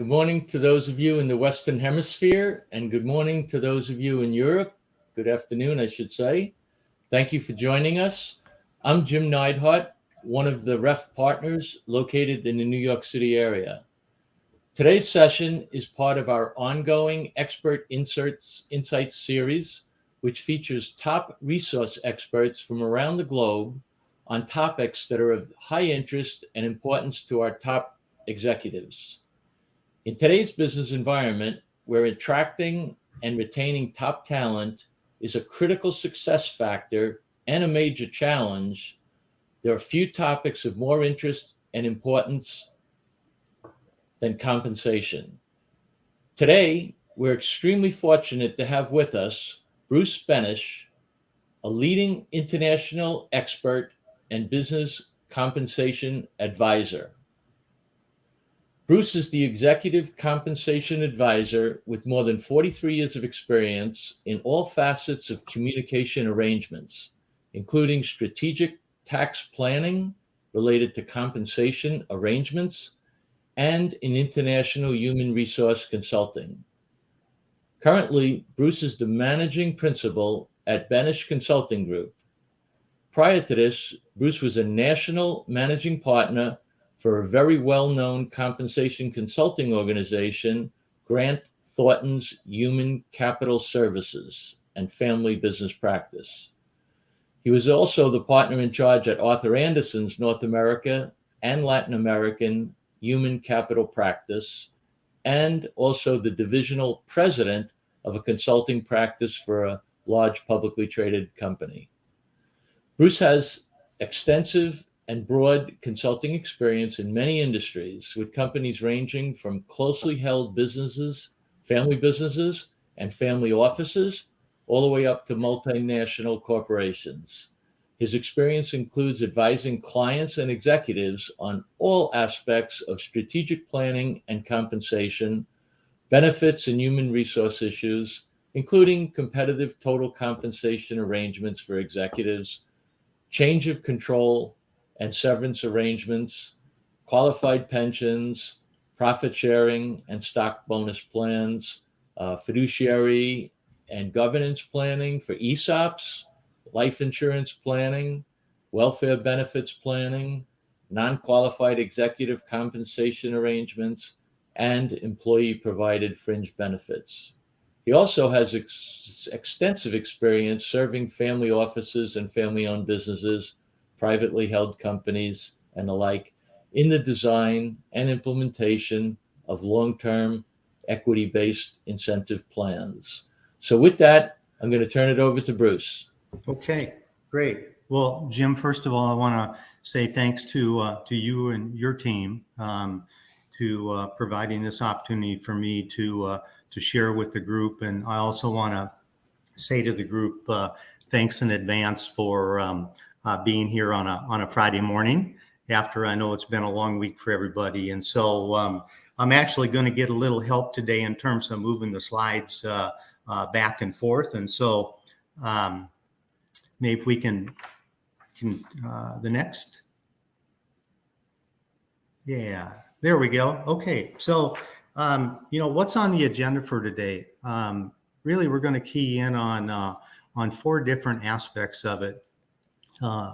Good morning to those of you in the Western Hemisphere, and good morning to those of you in Europe. Good afternoon, I should say. Thank you for joining us. I'm Jim Neidhart, one of the REF partners located in the New York City area. Today's session is part of our ongoing Expert Insights series, which features top resource experts from around the globe on topics that are of high interest and importance to our top executives. In today's business environment, where attracting and retaining top talent is a critical success factor and a major challenge, there are few topics of more interest and importance than compensation. Today, we're extremely fortunate to have with us Bruce Benesh, a leading international expert and business compensation advisor. Bruce is the executive compensation advisor with more than 43 years of experience in all facets of communication arrangements, including strategic tax planning related to compensation arrangements and in international human resource consulting. Currently, Bruce is the managing principal at Benesh Consulting Group. Prior to this, Bruce was a national managing partner for a very well-known compensation consulting organization, Grant Thornton's Human Capital Services and Family Business Practice. He was also the partner in charge at Arthur Andersen's North America and Latin American Human Capital Practice, and also the divisional president of a consulting practice for a large publicly traded company. Bruce has extensive and broad consulting experience in many industries, with companies ranging from closely held businesses, and family offices, all the way up to multinational corporations. His experience includes advising clients and executives on all aspects of strategic planning and compensation, benefits and human resource issues, including competitive total compensation arrangements for executives, change of control and severance arrangements, qualified pensions, profit sharing and stock bonus plans, fiduciary and governance planning for ESOPs, life insurance planning, welfare benefits planning, non-qualified executive compensation arrangements, and employee-provided fringe benefits. He also has extensive experience serving family offices and family-owned businesses, privately held companies, and the like, in the design and implementation of long-term equity-based incentive plans. So with that, I'm going to turn it over to Bruce. Okay, great. Well, Jim, first of all, I want to say thanks to you and your team to providing this opportunity for me to share with the group. And I also want to say to the group, thanks in advance for being here on a Friday morning after I know it's been a long week for everybody. And so I'm actually going to get a little help today in terms of moving the slides back and forth. And so maybe if we can the next. Yeah, there we go. Okay. So, what's on the agenda for today? Really, we're going to key in on four different aspects of it.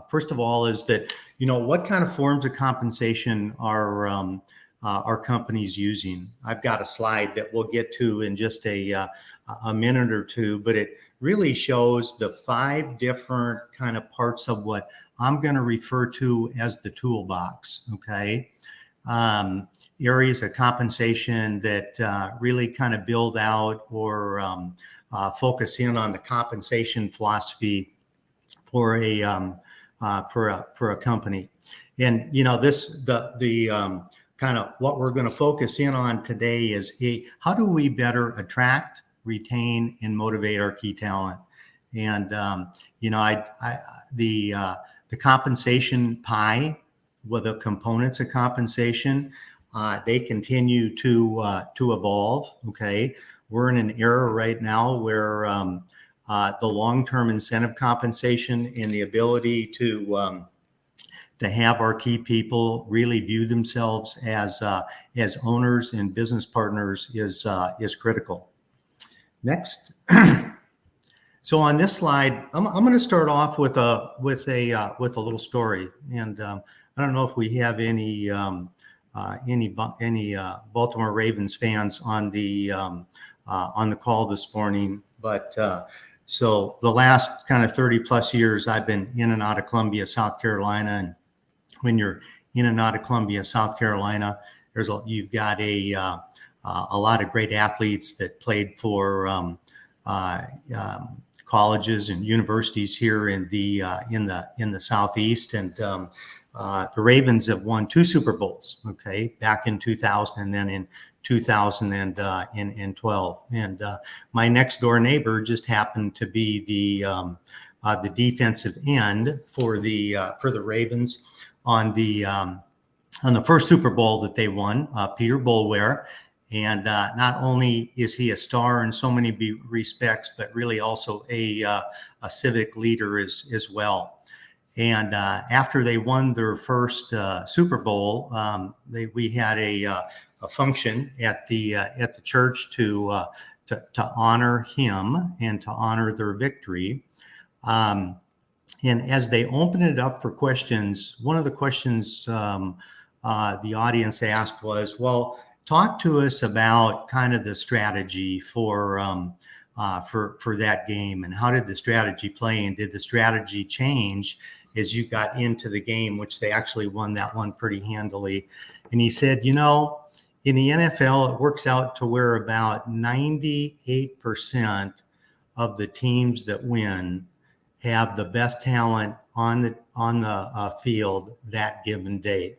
First of all is that, what kind of forms of compensation are companies using? I've got a slide that we'll get to in just a minute or two, but it really shows the five different kind of parts of what I'm going to refer to as the toolbox, okay? Areas of compensation that really kind of build out or focus in on the compensation philosophy for a company. And the kind of what we're going to focus in on today is how do we better attract, retain, and motivate our key talent? And the compensation pie, with the components of compensation, they continue to evolve. Okay, we're in an era right now where the long-term incentive compensation and the ability to to have our key people really view themselves as owners and business partners is critical. Next. So on this slide, I'm going to start off with a little story, and I don't know if we have any Baltimore Ravens fans on the call this morning, but so the last kind of 30 plus years, I've been in and out of Columbia, South Carolina, and when you're in and out of Columbia, South Carolina, you've got a lot of great athletes that played for colleges and universities here in the Southeast, and the Ravens have won 2 Super Bowls, okay, back in 2000 and then in 2012. And my next door neighbor just happened to be the defensive end for the Ravens on the first Super Bowl that they won, Peter Boulware. And not only is he a star in so many respects, but really also a civic leader as well. And after they won their first Super Bowl, we had a function at the church to honor him and to honor their victory. And as they opened it up for questions, one of the questions the audience asked was, well, talk to us about kind of the strategy for that game, and how did the strategy play, and did the strategy change as you got into the game, which they actually won that one pretty handily. And he said, in the NFL, it works out to where about 98% of the teams that win have the best talent on the field that given day.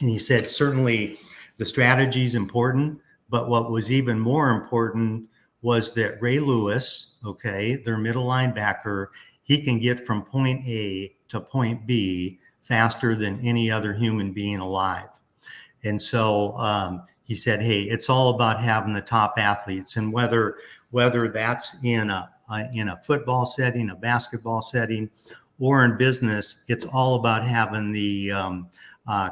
And he said, certainly the strategy is important, but what was even more important was that Ray Lewis, okay, their middle linebacker, he can get from point A to point B faster than any other human being alive. And so he said, hey, it's all about having the top athletes, and whether that's in a football setting, a basketball setting, or in business, it's all about having the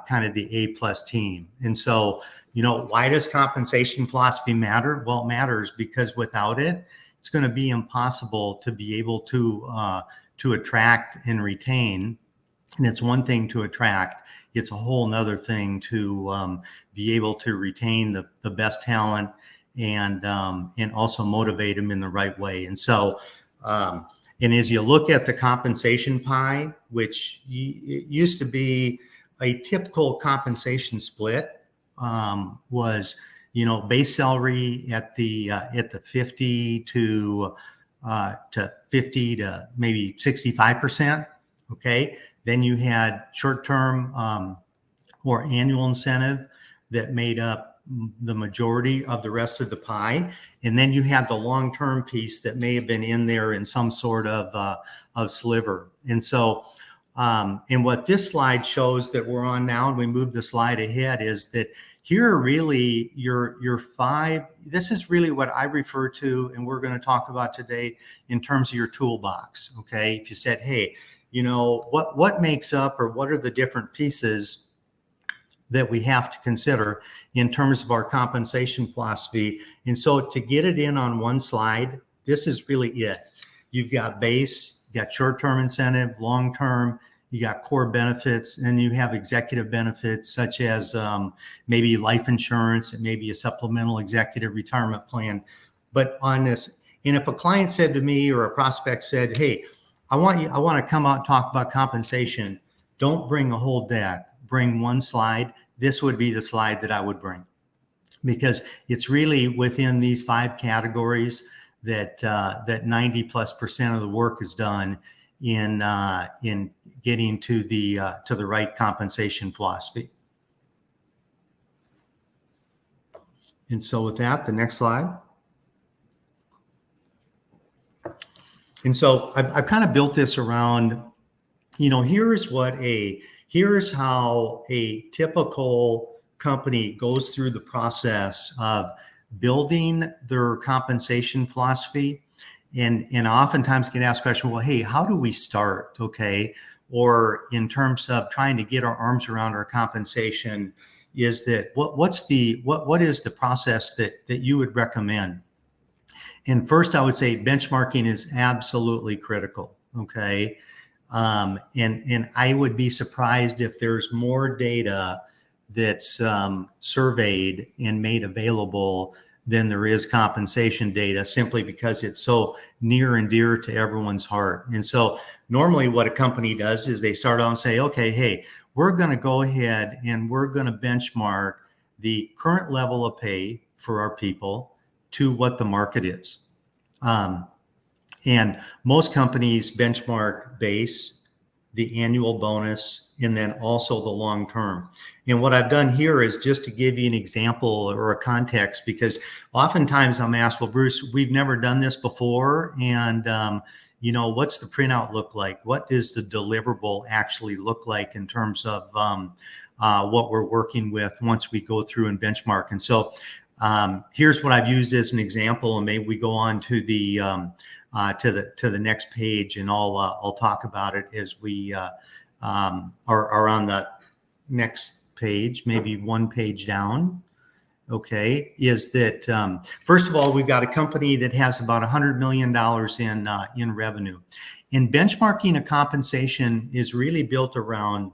kind of the A+ team. And so, why does compensation philosophy matter? Well, it matters because without it, it's going to be impossible to be able to attract and retain. And it's one thing to attract; it's a whole nother thing to be able to retain the best talent and also motivate them in the right way. And so, and as you look at the compensation pie, which used to be a typical compensation split, was base salary at the 50 to 50 to maybe 65%. Okay, then you had short-term or annual incentive that made up the majority of the rest of the pie, and then you had the long-term piece that may have been in there in some sort of sliver. And so, and what this slide shows that we're on now, and we move the slide ahead, is that here are really your 5. This is really what I refer to, and we're going to talk about today in terms of your toolbox. Okay, if you said, hey, what makes up, or what are the different pieces that we have to consider in terms of our compensation philosophy. And so to get it in on one slide, this is really it. You've got base, you got short-term incentive, long-term, you got core benefits, and you have executive benefits such as maybe life insurance, and maybe a supplemental executive retirement plan. But on this, and if a client said to me, or a prospect said, hey, I want to come out and talk about compensation, don't bring a whole deck, bring one slide. This would be the slide that I would bring, because it's really within these 5 categories that 90+% of the work is done in getting to the right compensation philosophy. And so with that, the next slide. And so I've kind of built this around, here's how a typical company goes through the process of building their compensation philosophy. And oftentimes get asked the question, well, hey, how do we start? Okay, or in terms of trying to get our arms around our compensation is that what is the process that you would recommend? And first, I would say benchmarking is absolutely critical. Okay. And I would be surprised if there's more data that's surveyed and made available than there is compensation data, simply because it's so near and dear to everyone's heart. And so normally what a company does is they start out and say, okay, hey, we're going to go ahead and we're going to benchmark the current level of pay for our people to what the market is. And most companies benchmark base, the annual bonus, and then also the long term. And what I've done here is just to give you an example or a context, because oftentimes I'm asked, well, Bruce, we've never done this before. And, what's the printout look like? What does the deliverable actually look like in terms of what we're working with once we go through and benchmark? And so here's what I've used as an example, and maybe we go on to the next page, and I'll talk about it as we are on the next page, maybe one page down. Okay, is that first of all, we've got a company that has about $100 million in revenue. And benchmarking a compensation is really built around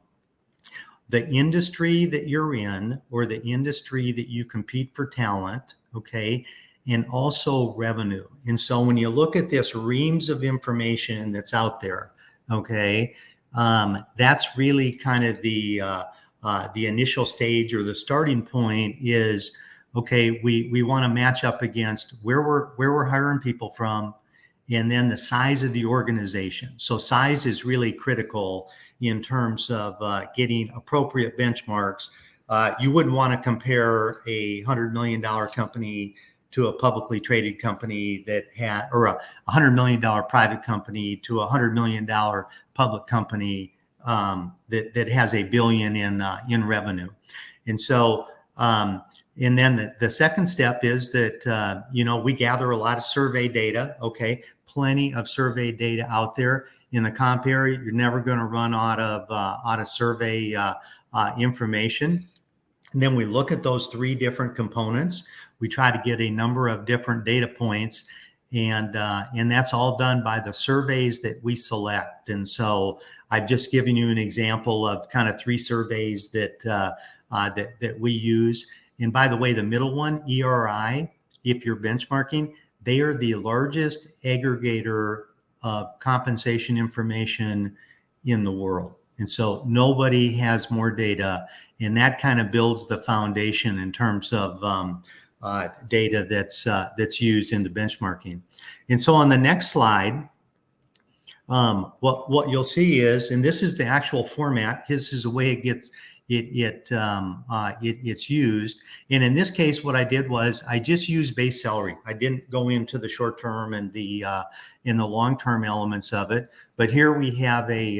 the industry that you're in, or the industry that you compete for talent, okay, and also revenue. And so when you look at this reams of information that's out there, okay, that's really kind of the initial stage, or the starting point is, okay, we want to match up against where we're hiring people from, and then the size of the organization. So size is really critical in terms of getting appropriate benchmarks. You wouldn't want to compare a $100 million company to a publicly traded company that had, or a $100 million private company to a $100 million public company that has $1 billion in revenue. And so, and then the second step is that, we gather a lot of survey data. Okay. Plenty of survey data out there in the comp area. You're never going to run out of survey information. And then we look at those three different components. We try to get a number of different data points, and that's all done by the surveys that we select. And so I've just given you an example of kind of three surveys that we use. And by the way, the middle one, ERI, if you're benchmarking, they are the largest aggregator of compensation information in the world. And so nobody has more data, and that kind of builds the foundation in terms of data that's used in the benchmarking. And so on the next slide, what you'll see is, and this is the actual format. This is the way it gets it's used. And in this case, what I did was I just used base salary. I didn't go into the short term and the long term elements of it. But here we have a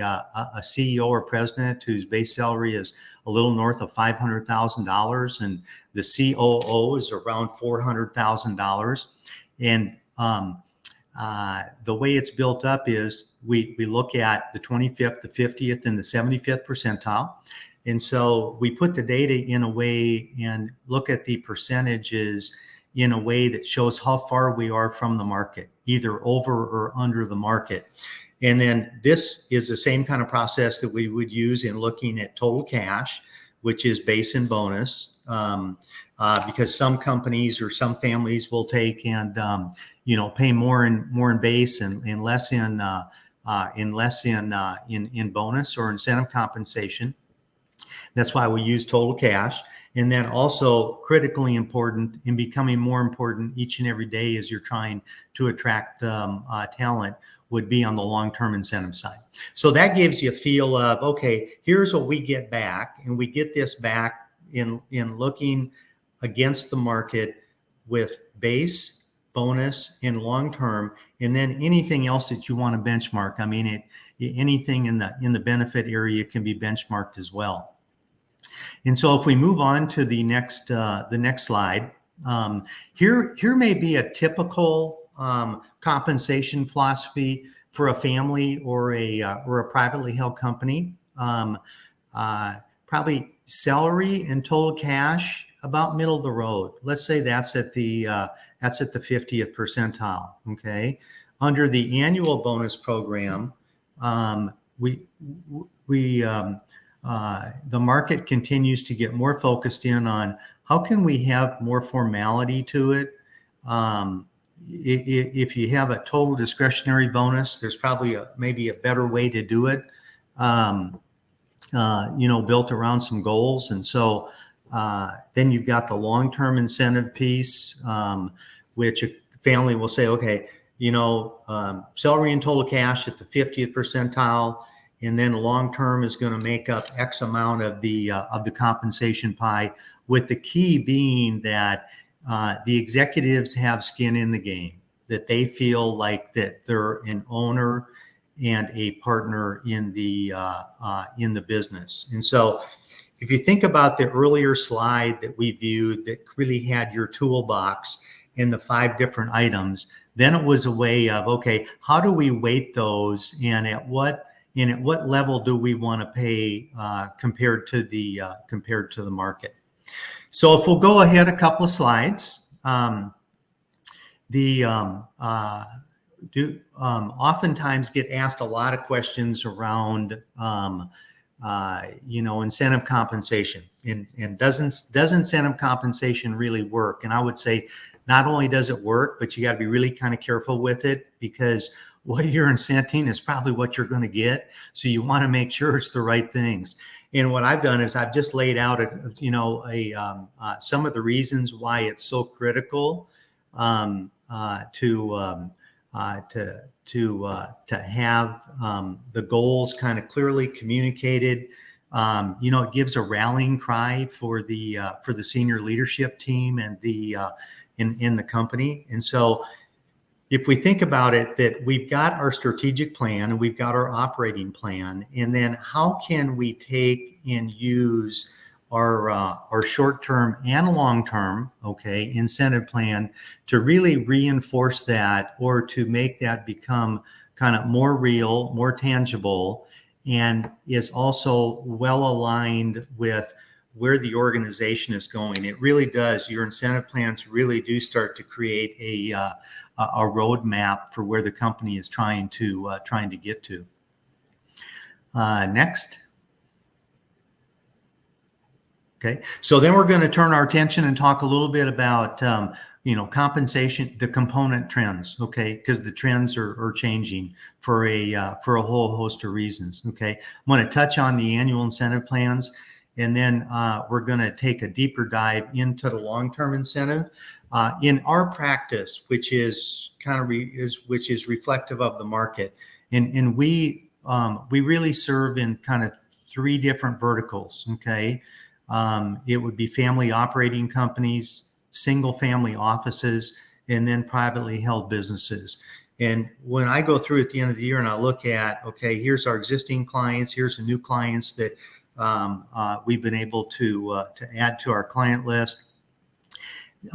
CEO or president whose base salary is a little north of $500,000, and the COO is around $400,000. And the way it's built up is we look at the 25th, the 50th, and the 75th percentile. And so we put the data in a way and look at the percentages in a way that shows how far we are from the market, either over or under the market. And then this is the same kind of process that we would use in looking at total cash, which is base and bonus, because some companies or some families will take and pay more in base and less in bonus or incentive compensation. That's why we use total cash. And then also critically important and becoming more important each and every day as you're trying to attract talent would be on the long-term incentive side. So that gives you a feel of, okay, here's what we get back. And we get this back in looking against the market with base, bonus, and long-term, and then anything else that you want to benchmark. I mean, anything in the benefit area can be benchmarked as well. And so if we move on to the next slide, here may be a typical compensation philosophy for a family or a privately held company. Probably salary and total cash about middle of the road. Let's say that's at the 50th percentile. Okay. Under the annual bonus program, the market continues to get more focused in on how can we have more formality to it. If you have a total discretionary bonus, there's probably maybe a better way to do it, built around some goals. And so then you've got the long-term incentive piece, which a family will say, okay, salary and total cash at the 50th percentile, and then long-term is going to make up X amount of the compensation pie, with the key being that the executives have skin in the game, that they feel like that they're an owner and a partner in the business. And so if you think about the earlier slide that we viewed that really had your toolbox and the 5 different items, then it was a way of, okay, how do we weight those, and at what level do we want to pay compared to the market? So if we'll go ahead a couple of slides, oftentimes get asked a lot of questions around incentive compensation, and does incentive compensation really work? And I would say not only does it work, but you got to be really kind of careful with it, because what you're incenting is probably what you're going to get. So you want to make sure it's the right things. And what I've done is I've just laid out some of the reasons why it's so critical to have the goals kind of clearly communicated. It gives a rallying cry for the senior leadership team and in the company. And so if we think about it, that we've got our strategic plan and we've got our operating plan, and then how can we take and use our short-term and long-term, incentive plan to really reinforce that, or to make that become kind of more real, more tangible, and is also well aligned with where the organization is going. It really does. Your incentive plans really do start to create a roadmap for where the company is trying to get to. Next. Okay, so then we're going to turn our attention and talk a little bit about compensation, the component trends. Okay, because the trends are changing for a whole host of reasons. Okay, I'm going to touch on the annual incentive plans, and then we're going to take a deeper dive into the long-term incentive. In our practice, which is reflective of the market, and we really serve in kind of 3 different verticals. Okay. It would be family operating companies, single family offices, and then privately held businesses. And when I go through at the end of the year and I look at, okay, here's our existing clients, here's the new clients that we've been able to add to our client list.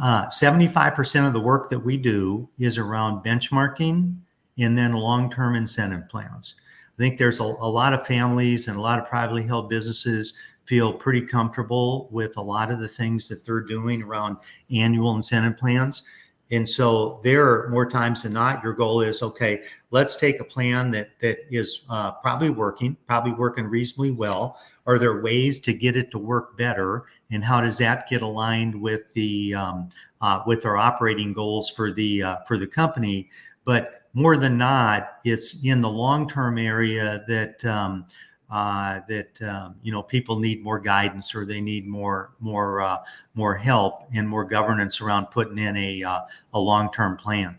75% of the work that we do is around benchmarking and then long-term incentive plans. I think there's a lot of families and a lot of privately held businesses feel pretty comfortable with a lot of the things that they're doing around annual incentive plans. And so there, more times than not, your goal is, okay, let's take a plan that is probably working reasonably well. Are there ways to get it to work better? And how does that get aligned with with our operating goals for the company? But more than not, it's in the long-term area that people need more guidance, or they need more help and more governance around putting in a long-term plan.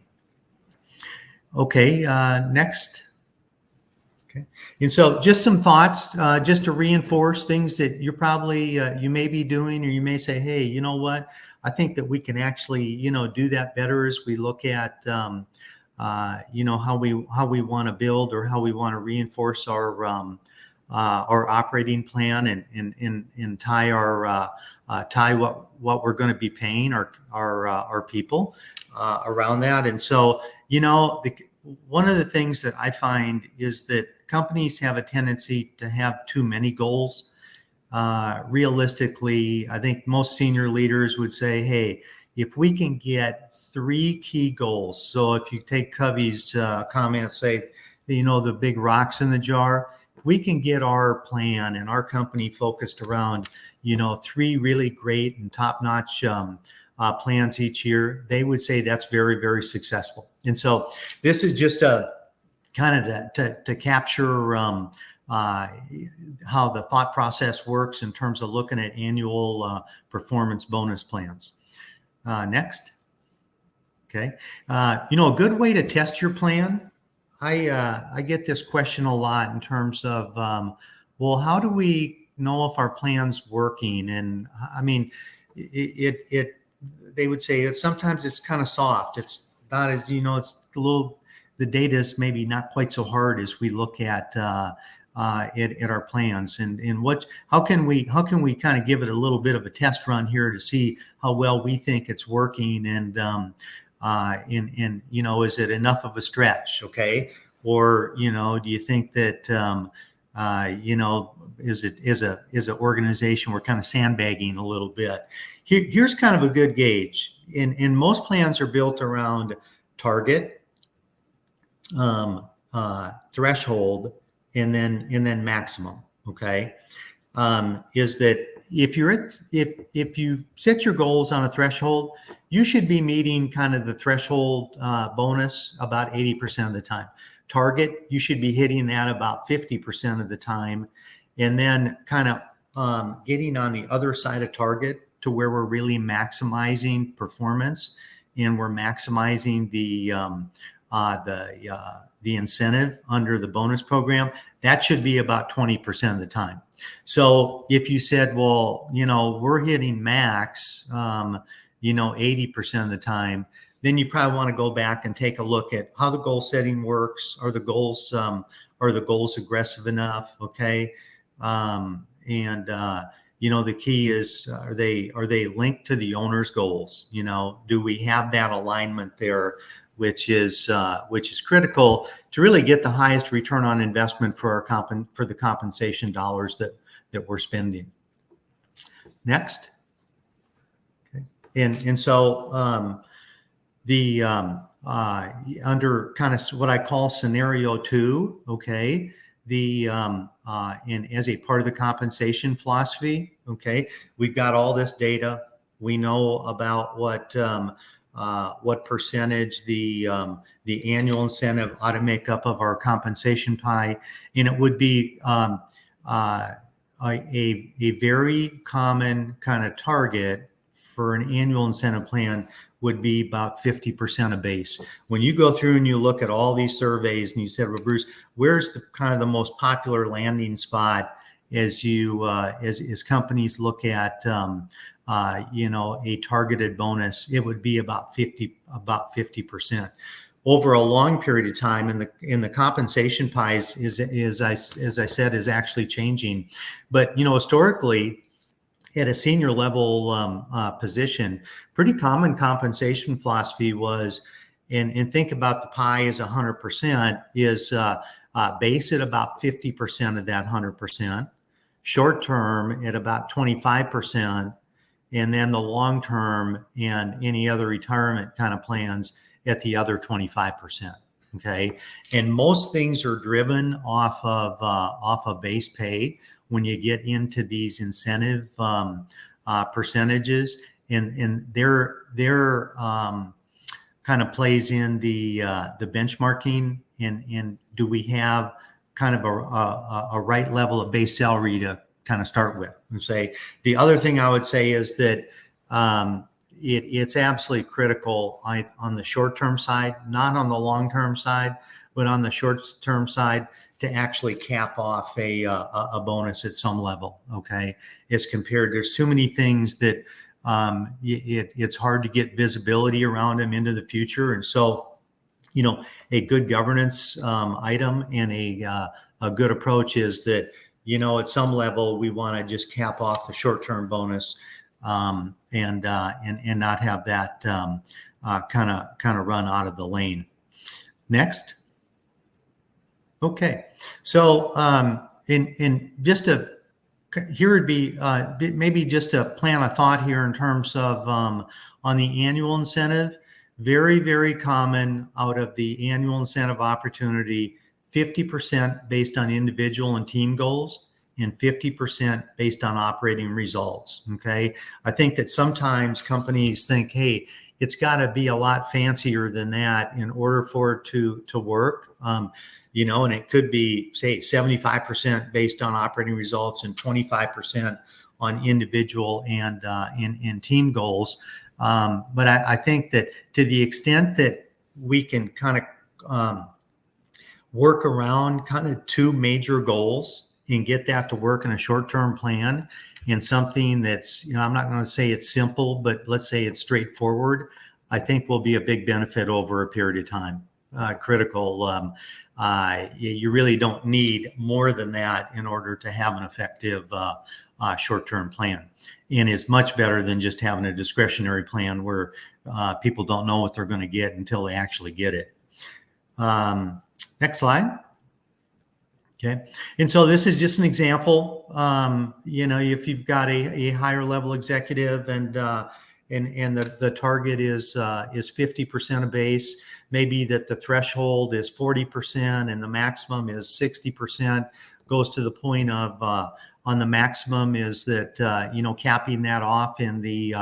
Okay, next. Okay, and so just some thoughts, just to reinforce things that you're probably you may be doing, or you may say, hey, you know what? I think that we can actually do that better as we look at how we want to build, or how we want to reinforce our operating plan, and tie what we're going to be paying our people around that. And so one of the things that I find is that companies have a tendency to have too many goals. Realistically, I think most senior leaders would say, hey, if we can get 3 key goals. So if you take Covey's comments, say, the big rocks in the jar, if we can get our plan and our company focused around, 3 really great and top-notch plans each year, they would say that's very, very successful. And so this is just a kind of to capture how the thought process works in terms of looking at annual performance bonus plans. Next. Okay. A good way to test your plan. I get this question a lot in terms of, well, how do we know if our plan's working? And I mean, they would say sometimes it's kind of soft. It's not as, it's a little, the data is maybe not quite so hard as we look at our plans, and how can we kind of give it a little bit of a test run here to see how well we think it's working, and is it enough of a stretch? Okay. Or, do you think that, is an organization we're kind of sandbagging a little bit? Here's kind of a good gauge. In most plans are built around target, threshold, and then maximum. Okay. Is that if you set your goals on a threshold, you should be meeting kind of the threshold bonus about 80% of the time. Target, you should be hitting that about 50% of the time, and then kind of getting on the other side of target to where we're really maximizing performance, and we're maximizing the incentive under the bonus program. That should be about 20% of the time. So if you said, well, we're hitting max, 80% of the time, then you probably want to go back and take a look at how the goal setting works. Are the goals aggressive enough? Okay. The key is, are they linked to the owner's goals? Do we have that alignment there, which is critical to really get the highest return on investment for the compensation dollars that we're spending. Next. Okay. And so under kind of what I call scenario 2, okay, and as a part of the compensation philosophy, okay, we've got all this data. We know about what percentage the annual incentive ought to make up of our compensation pie, and it would be a very common kind of target for an annual incentive plan would be about 50% of base. When you go through and you look at all these surveys and you said, well, Bruce, where's the kind of the most popular landing spot as companies look at a targeted bonus, it would be about 50%. Over a long period of time, in the compensation pies as I said, is actually changing. But historically, at a senior level position, pretty common compensation philosophy was, and think about the pie as 100%, is base at about 50% of that 100%, short term at about 25%, and then the long term and any other retirement kind of plans at the other 25%. Okay, and most things are driven off of base pay when you get into these incentive percentages, and they're kind of plays in the benchmarking, and do we have kind of a right level of base salary to kind of start with. And say the other thing I would say is that it's absolutely critical on the short-term side, not on the long-term side, but on the short-term side, to actually cap off a bonus at some level. Okay, as compared, there's too many things that it's hard to get visibility around them into the future, and so a good governance item and a good approach is that at some level we want to just cap off the short-term bonus and not have that kind of run out of the lane. Next. Okay. So in just a here would be maybe just a plan of thought here in terms of on the annual incentive. Very, very common out of the annual incentive opportunity, 50% based on individual and team goals and 50% based on operating results. Okay. I think that sometimes companies think, hey, it's got to be a lot fancier than that in order for it to work. And it could be, say, 75% based on operating results and 25% on individual and team goals. But I think that to the extent that we can kind of work around kind of two major goals and get that to work in a short-term plan and something that's, I'm not going to say it's simple, but let's say it's straightforward, I think will be a big benefit over a period of time. Critical. You really don't need more than that in order to have an effective short-term plan, and is much better than just having a discretionary plan where people don't know what they're going to get until they actually get it. Next slide. Okay. And so this is just an example. If you've got a higher level executive and the target is 50% of base, maybe that the threshold is 40% and the maximum is 60%, goes to the point of on the maximum is that capping that off in the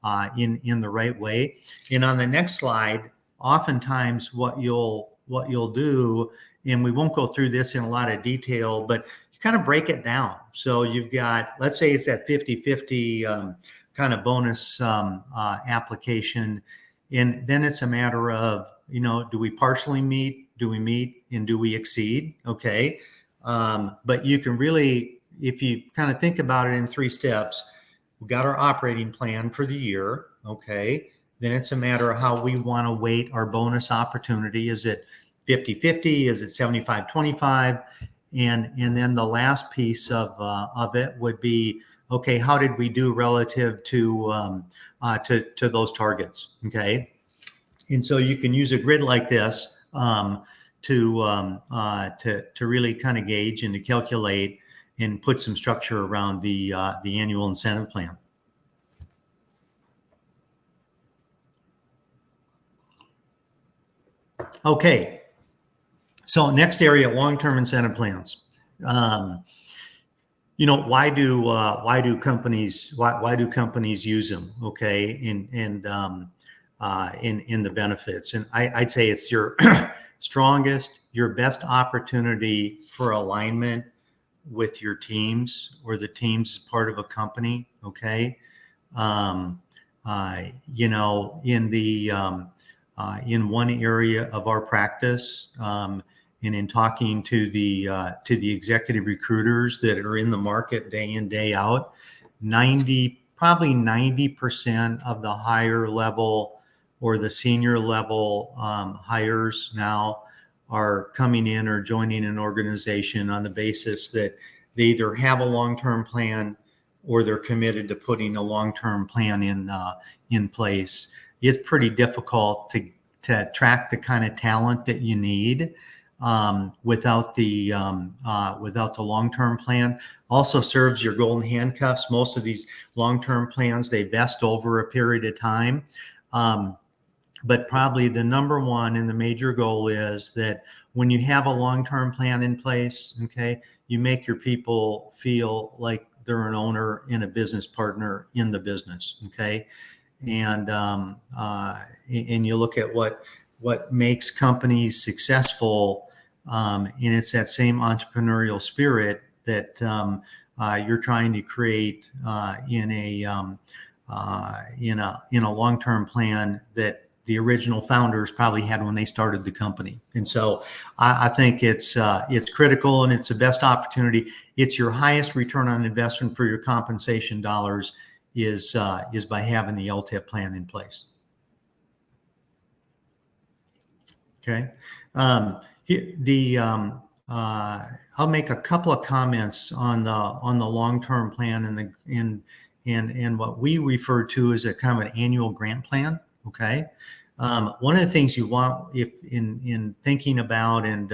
right way. And on the next slide, oftentimes what you'll do, and we won't go through this in a lot of detail, but you kind of break it down. So you've got, let's say it's that 50-50 kind of bonus application. And then it's a matter of, do we partially meet, do we meet, and do we exceed? Okay. But you can really, if you kind of think about it in 3 steps, we've got our operating plan for the year. Okay. Then it's a matter of how we want to weight our bonus opportunity. Is it 50-50? Is it 75-25? And then the last piece of it would be, okay, how did we do relative to those targets? Okay. And so you can use a grid like this to really kind of gauge and to calculate and put some structure around the annual incentive plan. Okay. So next area, long-term incentive plans. Why do companies use them? Okay, in the benefits, and I'd say it's your strongest, your best opportunity for alignment with your teams or the teams part of a company. Okay, in one area of our practice, and in talking to the executive recruiters that are in the market day in, day out, probably 90% of the higher level or the senior level hires now are coming in or joining an organization on the basis that they either have a long-term plan or they're committed to putting a long-term plan in place. It's pretty difficult to attract the kind of talent that you need without the long-term plan. Also serves your golden handcuffs. Most of these long-term plans, they vest over a period of time. But probably the number one and the major goal is that when you have a long-term plan in place, okay, you make your people feel like they're an owner and a business partner in the business. Okay. And you look at what makes companies successful, and it's that same entrepreneurial spirit that you're trying to create in a long-term plan that the original founders probably had when they started the company. And so I think it's critical, and it's the best opportunity. It's your highest return on investment for your compensation dollars is by having the LTIP plan in place. Okay. I'll make a couple of comments on the long-term plan and what we refer to as a kind of an annual grant plan. Okay. One of the things you want, if in thinking about and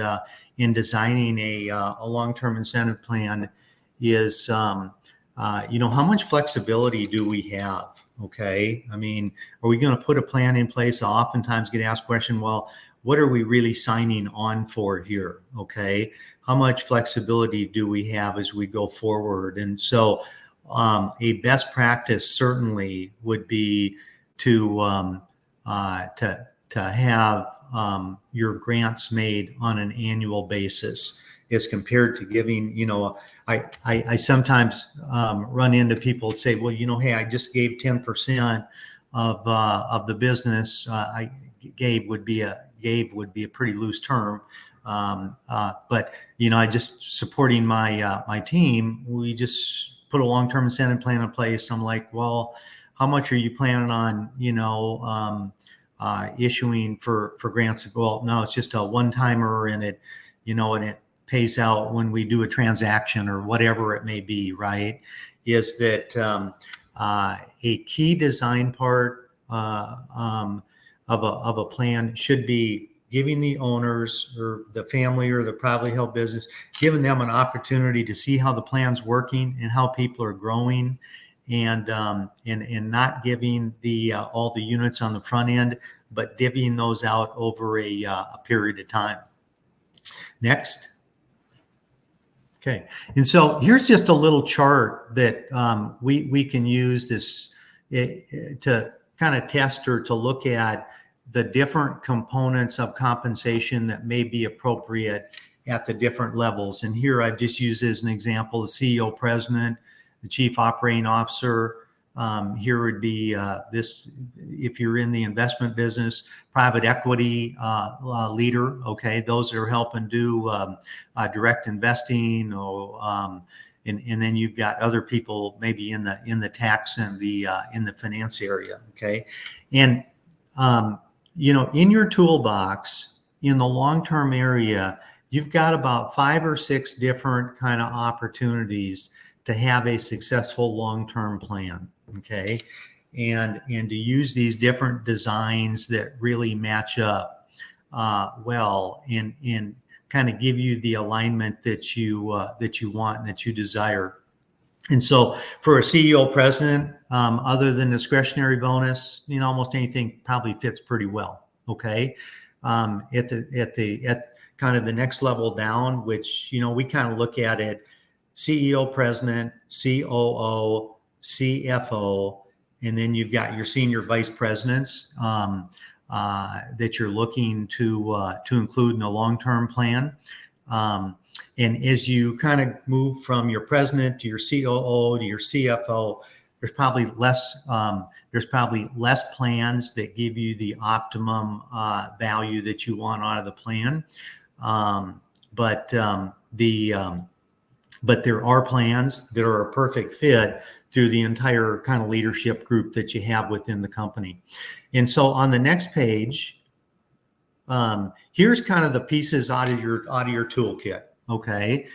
in designing a long-term incentive plan, is how much flexibility do we have? Okay, I mean, are we going to put a plan in place? I oftentimes get asked the question, well, what are we really signing on for here? Okay, how much flexibility do we have as we go forward? And so, a best practice certainly would be to have your grants made on an annual basis, as compared to giving, I sometimes run into people that say, well, hey, I just gave 10% of the business. I gave would be a pretty loose term. But I just supporting my team. We just put a long-term incentive plan in place. I'm like, well, how much are you planning on, issuing for grants? Well, no, it's just a one-timer, and it pays out when we do a transaction or whatever it may be, right? Is that a key design part of a plan should be giving the owners or the family or the privately held business, giving them an opportunity to see how the plan's working and how people are growing, and not giving all the units on the front end, but divvying those out over a period of time. Next. Okay, and so here's just a little chart that we can use to kind of test or to look at the different components of compensation that may be appropriate at the different levels. And here I've just used as an example the CEO, president, the chief operating officer. Here would be this, if you're in the investment business, private equity leader. Okay, those that are helping do direct investing, or and then you've got other people maybe in the tax and in the finance area. Okay, and in your toolbox in the long-term area, you've got about 5 or 6 different kind of opportunities to have a successful long-term plan. Okay, and to use these different designs that really match up well, and kind of give you the alignment that you want and that you desire. And so for a CEO president, other than discretionary bonus, almost anything probably fits pretty well. Okay, at kind of the next level down, which we kind of look at it: CEO, president, COO, CFO, and then you've got your senior vice presidents that you're looking to include in a long-term plan. And as you kind of move from your president to your COO to your CFO, there's probably less plans that give you the optimum value that you want out of the plan. But there are plans that are a perfect fit through the entire kind of leadership group that you have within the company. And so on the next page, here's kind of the pieces out of your toolkit. Okay,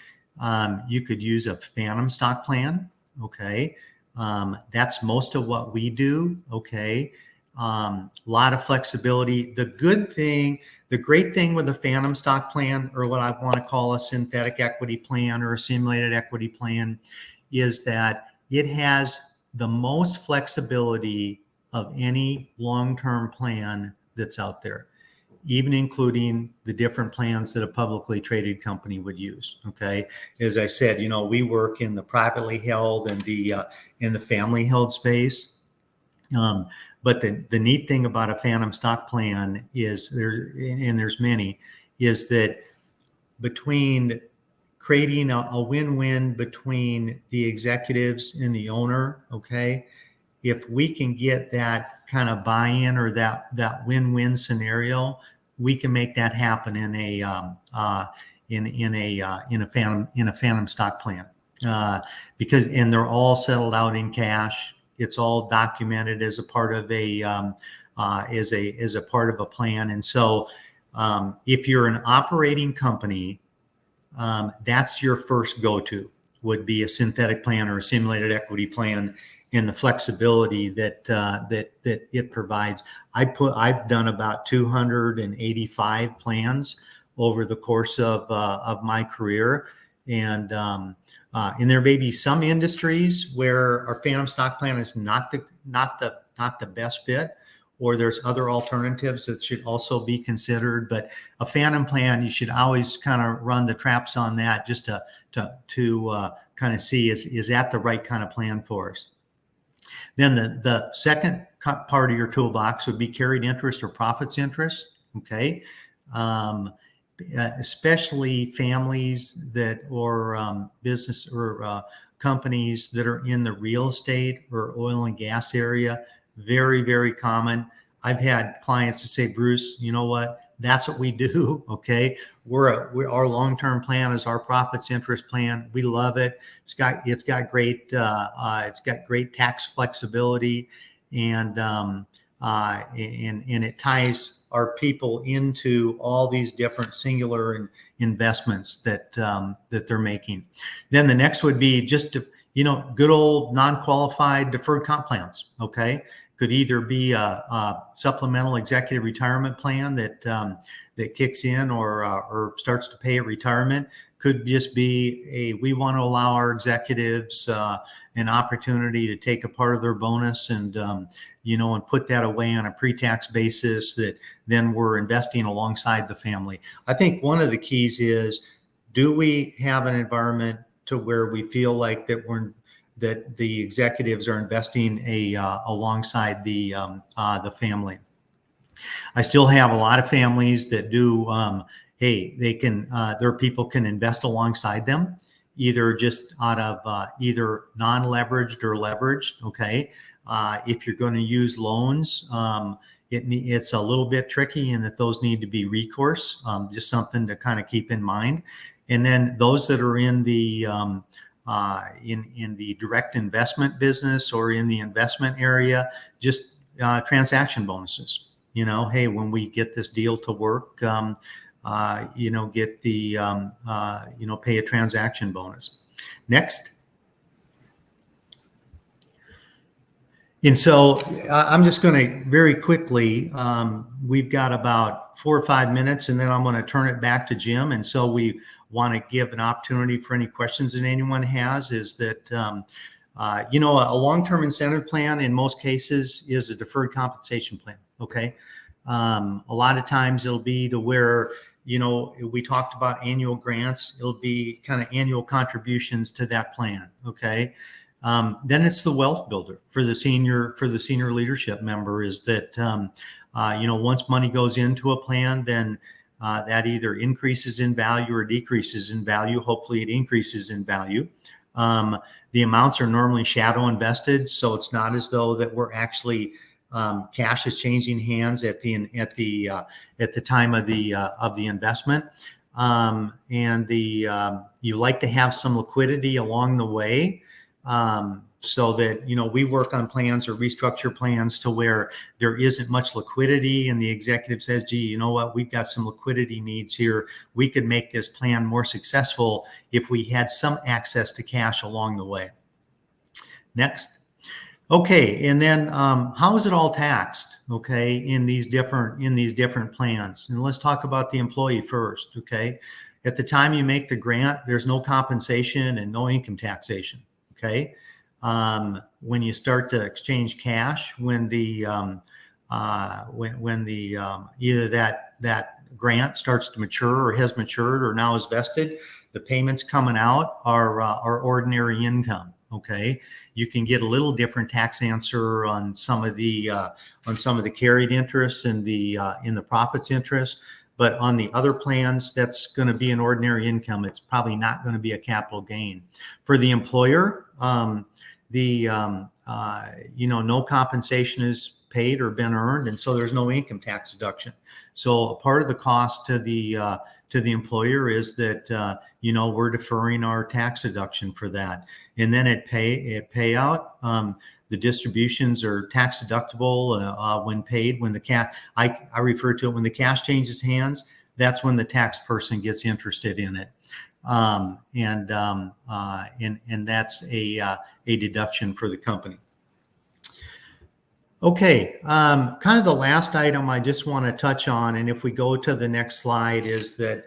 you could use a phantom stock plan. Okay, that's most of what we do. Okay, a lot of flexibility. The great thing with a phantom stock plan, or what I want to call a synthetic equity plan or a simulated equity plan, is that it has the most flexibility of any long-term plan that's out there, even including the different plans that a publicly traded company would use. Okay, as I said, we work in the privately held and in the family held space. But the neat thing about a phantom stock plan is there's many, is that between creating a win-win between the executives and the owner. Okay, if we can get that kind of buy-in or that win-win scenario, we can make that happen in a phantom stock plan, because they're all settled out in cash. It's all documented as a part of a plan. And so if you're an operating company, that's your first go-to, would be a synthetic plan or a simulated equity plan. and the flexibility that it provides. I've done about 285 plans over the course of my career, and there may be some industries where our phantom stock plan is not the best fit, or there's other alternatives that should also be considered. But a phantom plan, you should always kind of run the traps on that just to kind of see is that the right kind of plan for us. Then the second part of your toolbox would be carried interest or profits interest. Okay. Especially families that or business or companies that are in the real estate or oil and gas area. Very, very common. I've had clients to say, Bruce, you know what? That's what we do. Okay. Our long-term plan is our profits interest plan. We love it. It's got great tax flexibility, and it ties our people into all these different singular investments that they're making. Then the next would be just good old non-qualified deferred comp plans. Okay. Could either be a supplemental executive retirement plan that kicks in or starts to pay at retirement. Could just be we want to allow our executives an opportunity to take a part of their bonus and put that away on a pre-tax basis that then we're investing alongside the family. I think one of the keys is, do we have an environment to where we feel like that the executives are investing alongside the family? I still have a lot of families that do. They can. Their people can invest alongside them, either just out of either non-leveraged or leveraged. Okay, if you're going to use loans, it's a little bit tricky in that those need to be recourse. Just something to kind of keep in mind. And then those that are in the in the direct investment business or in the investment area, just transaction bonuses. Hey, when we get this deal to work, get the pay a transaction bonus. Next. And so I'm just going to very quickly, we've got about 4 or 5 minutes, and then I'm going to turn it back to Jim. And so we want to give an opportunity for any questions that anyone has. Is that, a long-term incentive plan in most cases is a deferred compensation plan. Okay. A lot of times it'll be to where, we talked about annual grants. It'll be kind of annual contributions to that plan. Okay. Then it's the wealth builder for the senior leadership member, is that, once money goes into a plan, then that either increases in value or decreases in value. Hopefully it increases in value. The amounts are normally shadow invested, so it's not as though that we're actually cash is changing hands at the time of the investment. You like to have some liquidity along the way. So that, we work on plans or restructure plans to where there isn't much liquidity and the executive says, gee, you know what, we've got some liquidity needs here. We could make this plan more successful if we had some access to cash along the way. Next. Okay. And then, how is it all taxed? Okay. In these different plans. And let's talk about the employee first. Okay. At the time you make the grant, there's no compensation and no income taxation. Okay. When you start to exchange cash, when the either that grant starts to mature or has matured or now is vested, the payments coming out are ordinary income. Okay. You can get a little different tax answer on some of the carried interest in the profits interest. But on the other plans, that's going to be an ordinary income. It's probably not going to be a capital gain. For the employer, no compensation is paid or been earned, and so there's no income tax deduction. So a part of the cost to the employer is that we're deferring our tax deduction for that, and then at payout. The distributions are tax deductible when paid. When I refer to it when the cash changes hands. That's when the tax person gets interested in it, and that's a deduction for the company. Okay, kind of the last item I just want to touch on, and if we go to the next slide, is that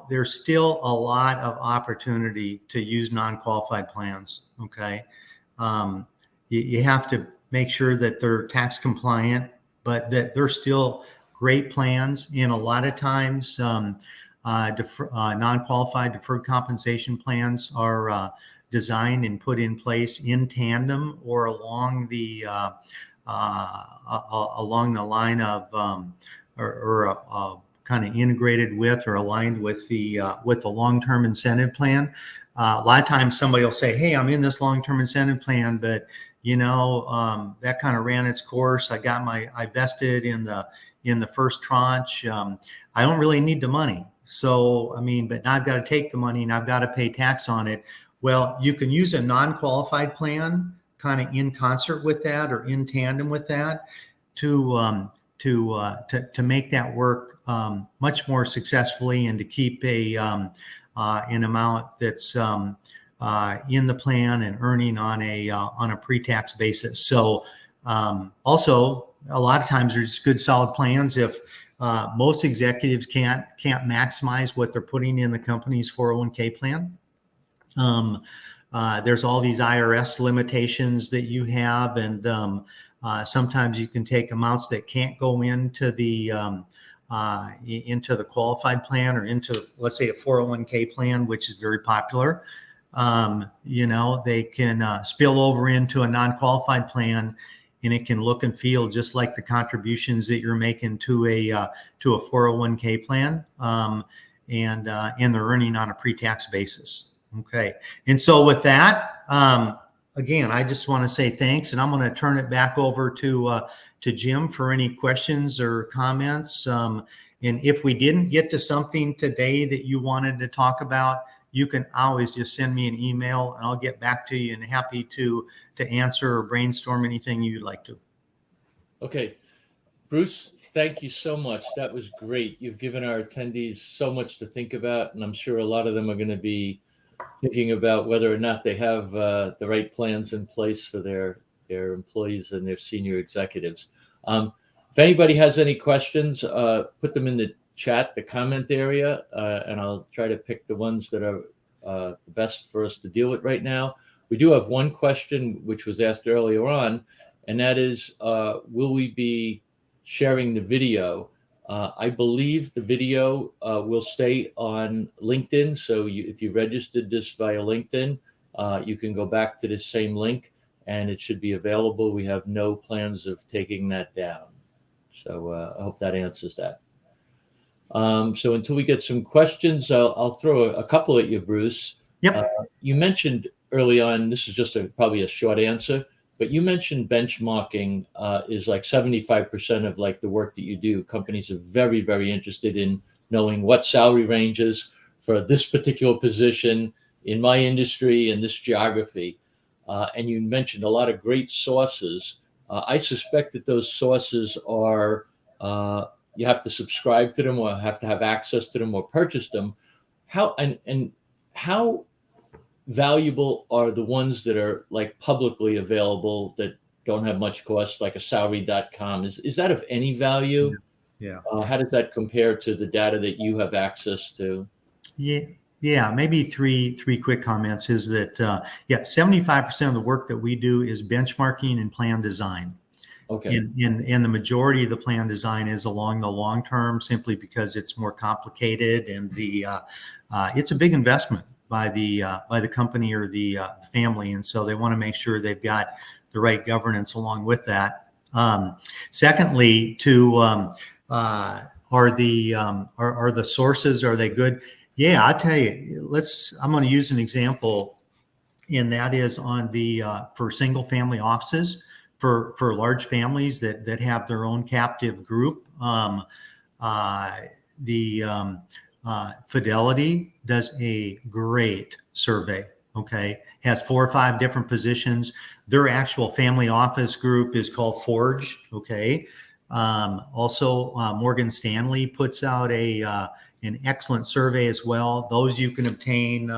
there's still a lot of opportunity to use non-qualified plans. Okay, you have to make sure that they're tax compliant, but that they're still great plans. And a lot of times, non-qualified deferred compensation plans are designed and put in place in tandem or along the line of kind of integrated with or aligned with the long-term incentive plan. A lot of times somebody will say, hey, I'm in this long-term incentive plan, but that kind of ran its course. I vested in the first tranche. I don't really need the money. So, but now I've got to take the money and I've got to pay tax on it. Well, you can use a non-qualified plan kind of in concert with that or in tandem with that to make that work much more successfully and to keep an amount that's in the plan and earning on a pre-tax basis. So also a lot of times there's good solid plans if most executives can't maximize what they're putting in the company's 401k plan. There's all these IRS limitations that you have, and sometimes you can take amounts that can't go into the qualified plan or into, let's say, a 401k plan, which is very popular. They can spill over into a non-qualified plan, and it can look and feel just like the contributions that you're making to a 401k plan, and they're earning on a pre-tax basis. Okay, and so with that, again, I just want to say thanks, and I'm going to turn it back over to Jim for any questions or comments. And if we didn't get to something today that you wanted to talk about, you can always just send me an email, and I'll get back to you and happy to answer or brainstorm anything you'd like to. Okay, Bruce, thank you so much. That was great. You've given our attendees so much to think about, and I'm sure a lot of them are going to be thinking about whether or not they have the right plans in place for their employees and their senior executives. If anybody has any questions, put them in the chat, the comment area, and I'll try to pick the ones that are the best for us to deal with right now. We do have one question which was asked earlier on, and that is, will we be sharing the video? I believe the video will stay on LinkedIn. So if you registered this via LinkedIn, you can go back to this same link and it should be available. We have no plans of taking that down. So I hope that answers that. So until we get some questions, I'll throw a couple at you, Bruce. Yep. You mentioned early on, this is just probably a short answer, but you mentioned benchmarking is like 75% of like the work that you do. Companies are very, very interested in knowing what salary ranges for this particular position in my industry and this geography. And you mentioned a lot of great sources. I suspect that those sources are, you have to subscribe to them or have to have access to them or purchase them. How valuable are the ones that are like publicly available that don't have much cost, like a salary.com? Is that of any value? Yeah. How does that compare to the data that you have access to? Yeah, maybe three quick comments is that 75% of the work that we do is benchmarking and plan design. Okay. And the majority of the plan design is along the long term, simply because it's more complicated and it's a big investment by the company or the family, and so they want to make sure they've got the right governance along with that. Secondly, are the sources, are they good? Yeah, I'll tell you. I'm going to use an example, and that is on the for single family offices for large families that have their own captive group. Fidelity does a great survey. Okay, has 4 or 5 different positions. Their actual family office group is called Forge. Okay, also Morgan Stanley puts out an excellent survey as well. Those you can obtain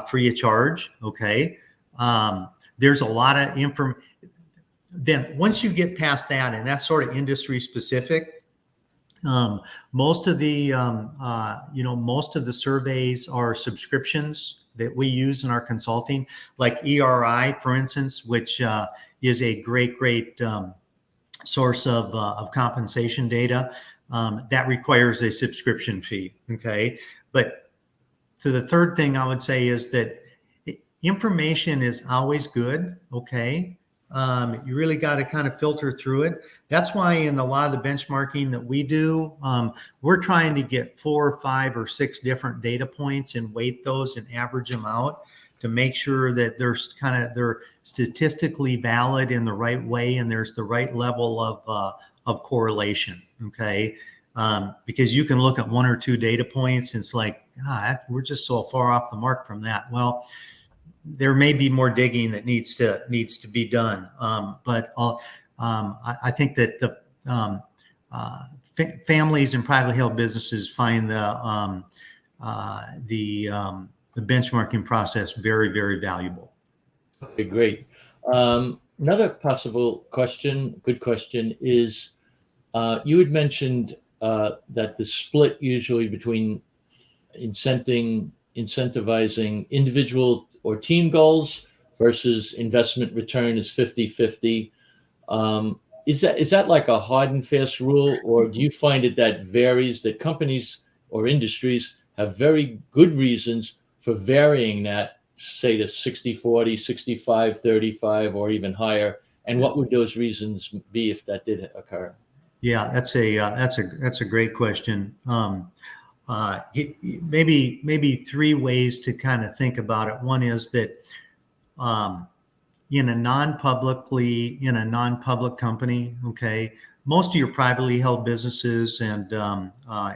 free of charge. Okay, there's a lot of information. then once you get past that, and that's sort of industry specific, most of the most of the surveys are subscriptions that we use in our consulting, like ERI, for instance, which is a great source of compensation data. That requires a subscription fee. Okay, but so the third thing I would say is that information is always good. Okay. You really got to kind of filter through it. That's why in a lot of the benchmarking that we do, we're trying to get 4 or 5 or 6 different data points and weight those and average them out to make sure that they're statistically valid in the right way and there's the right level of correlation. Okay. Because you can look at 1 or 2 data points and it's like, we're just so far off the mark from that. Well, there may be more digging that needs to be done. But I think that the families and privately held businesses find the benchmarking process very valuable. Okay, great. Another possible question, good question, is you had mentioned that the split usually between incentivizing individual or team goals versus investment return is 50-50. Is that like a hard and fast rule, or do you find that varies, that companies or industries have very good reasons for varying that, say to 60-40, 65-35, or even higher? And what would those reasons be if that did occur? Yeah, that's a great question. Maybe 3 ways to kind of think about it. One is that in a non-public company, okay, most of your privately held businesses and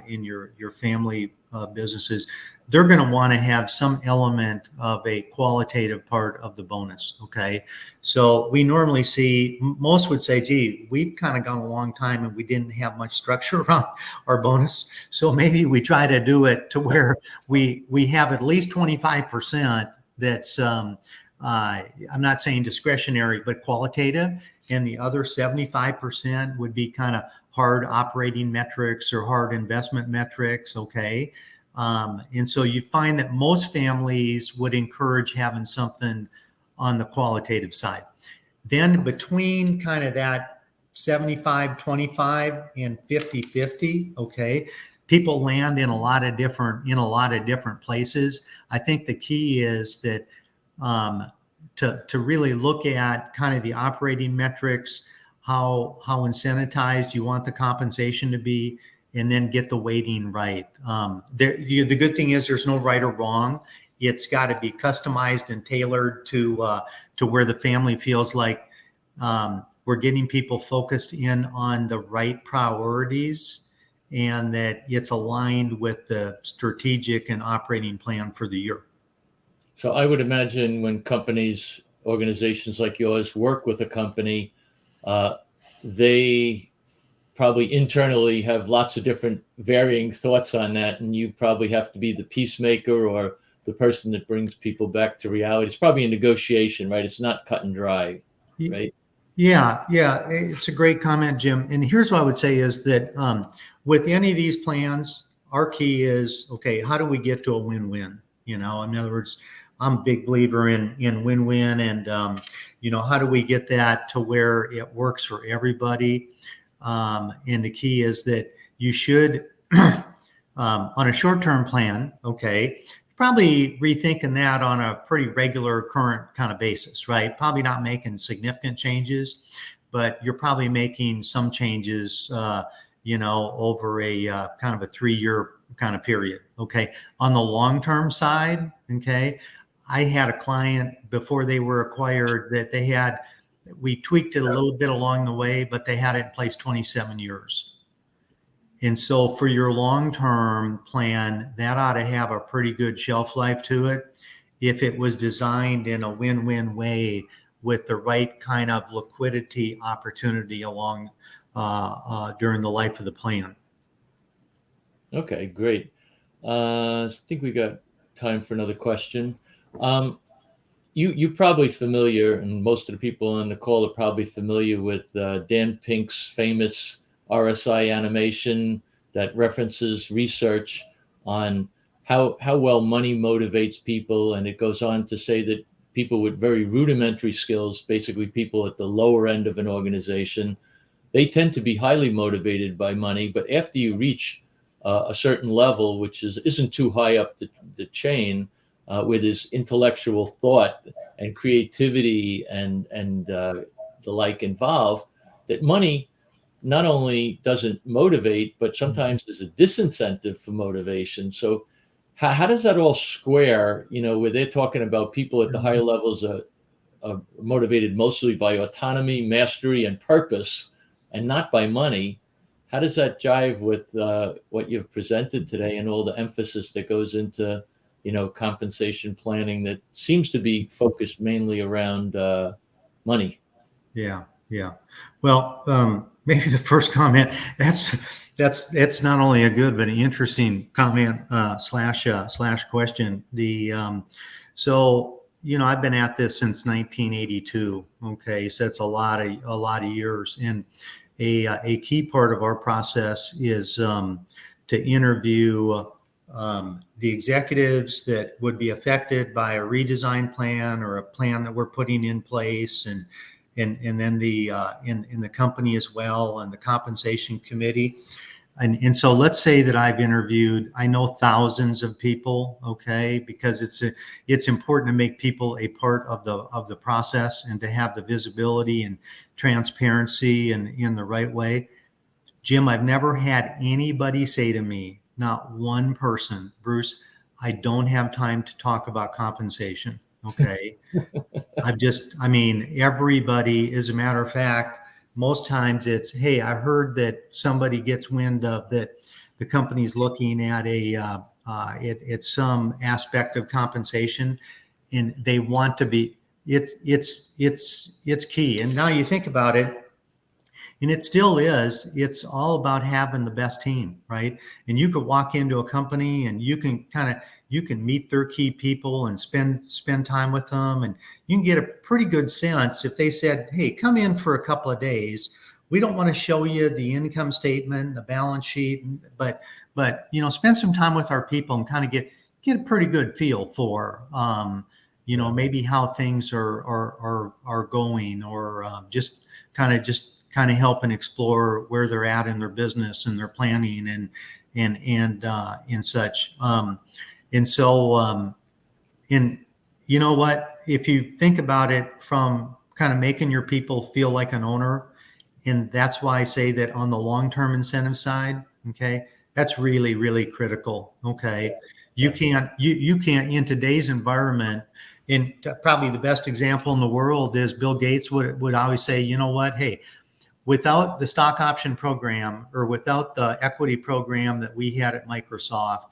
in your family businesses, they're going to want to have some element of a qualitative part of the bonus. Okay, so we normally see, most would say, gee, we've kind of gone a long time and we didn't have much structure around our bonus, so maybe we try to do it to where we have at least 25% that's I'm not saying discretionary, but qualitative, and the other 75% would be kind of hard operating metrics or hard investment metrics. Okay. And so you find that most families would encourage having something on the qualitative side. Then between kind of that 75-25 and 50-50, okay, people land in a lot of different places. I think the key is that to really look at kind of the operating metrics, how incentivized you want the compensation to be, and then get the weighting right. The good thing is there's no right or wrong. It's got to be customized and tailored to where the family feels like we're getting people focused in on the right priorities and that it's aligned with the strategic and operating plan for the year. So I would imagine when companies, organizations like yours work with a company, they probably internally have lots of different varying thoughts on that, and you probably have to be the peacemaker or the person that brings people back to reality. It's probably a negotiation, right? It's not cut and dry, right? Yeah, it's a great comment, Jim. And here's what I would say is that with any of these plans, our key is, okay, how do we get to a win-win? In other words, I'm a big believer in win-win, and how do we get that to where it works for everybody? And the key is that you should, on a short-term plan, okay, probably rethinking that on a pretty regular current kind of basis, right? Probably not making significant changes, but you're probably making some changes, over a kind of a 3-year kind of period. Okay. On the long-term side, okay, I had a client before they were acquired that we tweaked it a little bit along the way, but they had it in place 27 years. And so for your long-term plan, that ought to have a pretty good shelf life to it if it was designed in a win-win way with the right kind of liquidity opportunity along during the life of the plan. Okay, great. I think we got time for another question. you're probably familiar, and most of the people on the call are probably familiar with Dan Pink's famous RSI animation that references research on how well money motivates people, and it goes on to say that people with very rudimentary skills, basically people at the lower end of an organization, they tend to be highly motivated by money. But after you reach a certain level, which isn't too high up the chain, where there's intellectual thought and creativity and the like involved, that money not only doesn't motivate, but sometimes is a disincentive for motivation. So how does that all square, where they're talking about people at the higher levels are motivated mostly by autonomy, mastery, and purpose, and not by money? How does that jive with what you've presented today and all the emphasis that goes into, compensation planning that seems to be focused mainly around money? Yeah, yeah. Well, maybe the first comment, that's not only a good but an interesting comment slash question. So I've been at this since 1982. Okay, so it's a lot of years, and a key part of our process is to interview the executives that would be affected by a redesign plan or a plan that we're putting in place, and then the in the company as well, and the compensation committee. And so let's say that I've interviewed, I know thousands of people, okay, because it's important to make people a part of the process and to have the visibility and transparency and in the right way. Jim, I've never had anybody say to me, not one person, Bruce, I don't have time to talk about compensation. Okay. Everybody, as a matter of fact, most times it's, hey, I heard that somebody gets wind of that the company's looking at at some aspect of compensation, and they want to be, it's key. And now you think about it, and it still is, it's all about having the best team, right? And you could walk into a company and you can meet their key people and spend time with them, and you can get a pretty good sense if they said, hey, come in for a couple of days. We don't want to show you the income statement, the balance sheet, but spend some time with our people and kind of get a pretty good feel for maybe how things are going, or just kind of help and explore where they're at in their business and their planning and such. And you know what, if you think about it from kind of making your people feel like an owner, and that's why I say that on the long-term incentive side, okay, that's really, really critical. Okay. You can't in today's environment, and probably the best example in the world is Bill Gates would always say, you know what, hey, without the stock option program or without the equity program that we had at Microsoft,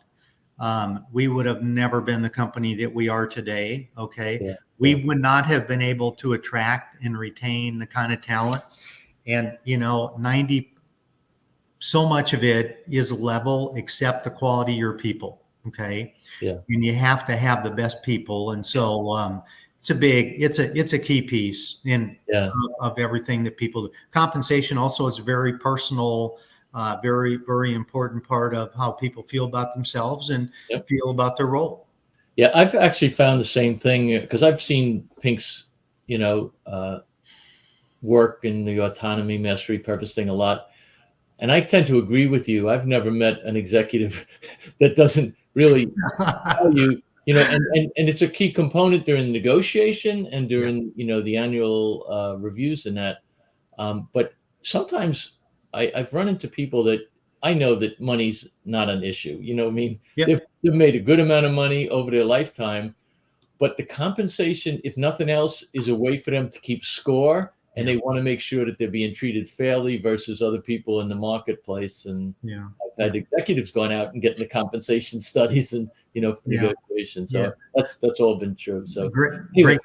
we would have never been the company that we are today. Okay. Yeah. We would not have been able to attract and retain the kind of talent. And, 90, so much of it is level, except the quality of your people. Okay. Yeah. And you have to have the best people. And so, it's a key piece of everything that people do. Compensation also is very personal, very, very important part of how people feel about themselves and feel about their role. Yeah, I've actually found the same thing, because I've seen Pink's, work in the autonomy, mastery, purpose thing a lot. And I tend to agree with you. I've never met an executive that doesn't really tell you, and it's a key component during negotiation and during, the annual reviews and that. But sometimes I've run into people that I know that money's not an issue. They've made a good amount of money over their lifetime, but the compensation, if nothing else, is a way for them to keep score. And they want to make sure that they're being treated fairly versus other people in the marketplace. And I've had executives going out and getting the compensation studies and, negotiations. So that's all been true. So great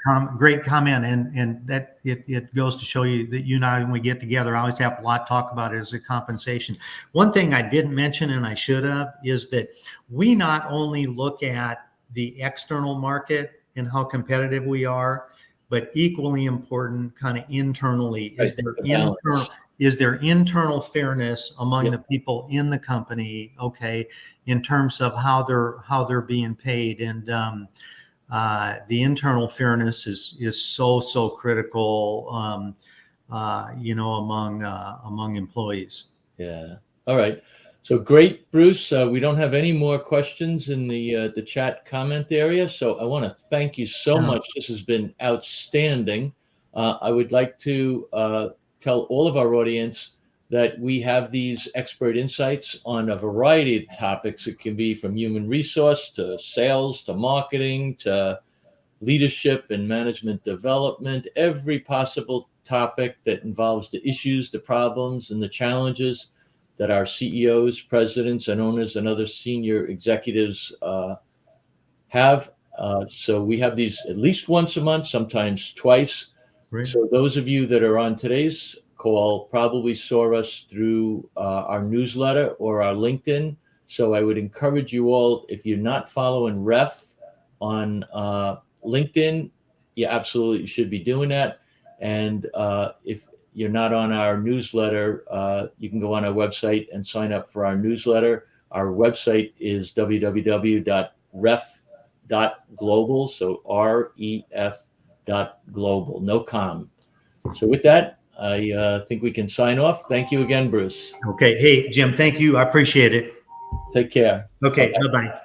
comment. And that it goes to show you that you and I, when we get together, I always have a lot to talk about it as a compensation. One thing I didn't mention, and I should have, is that we not only look at the external market and how competitive we are, but equally important, kind of internally, Right, the balance. is there internal fairness among Yep. the people in the company, okay, in terms of how they're being paid. And the internal fairness is so critical, among employees. Yeah. All right. So great, Bruce. We don't have any more questions in the chat comment area. So I want to thank you so Yeah. much. This has been outstanding. I would like to tell all of our audience that we have these expert insights on a variety of topics. It can be from human resource to sales to marketing to leadership and management development, every possible topic that involves the issues, the problems, and the challenges that our CEOs, presidents, and owners and other senior executives have. So we have these at least once a month, sometimes twice. Right. So those of you that are on today's call probably saw us through our newsletter or our LinkedIn. So I would encourage you all, if you're not following Ref on LinkedIn, you absolutely should be doing that. And if you're not on our newsletter, you can go on our website and sign up for our newsletter. Our website is www.ref.global. So REF.global, no com. So with that, I think we can sign off. Thank you again, Bruce. Okay. Hey, Jim, thank you. I appreciate it. Take care. Okay. Bye-bye. Bye-bye.